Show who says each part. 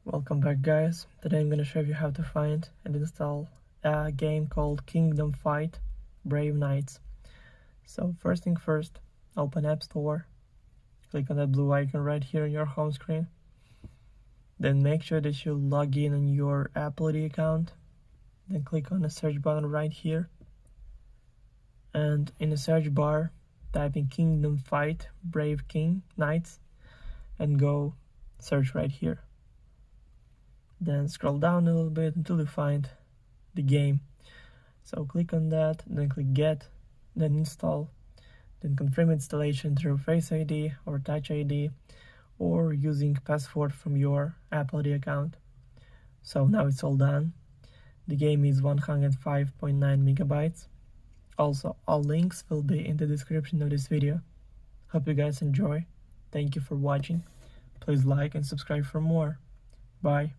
Speaker 1: Welcome back, guys. Today I'm gonna show you how to find and install a game called Kingdom Fight Brave Knights. So first thing first, open App Store, click on that blue icon right here on your home screen. Then make sure that you log in on your Apple ID account. Then click on the search button right here. And in the search bar, type in Kingdom Fight Brave King Knights and go search right here. Then scroll down a little bit until you find the game. So click on that, then click Get, then Install, then confirm installation through Face ID or Touch ID or using password from your Apple ID account. So now it's all done. The game is 105.9 megabytes. Also, all links will be in the description of this video. Hope you guys enjoy. Thank you for watching. Please like and subscribe for more. Bye.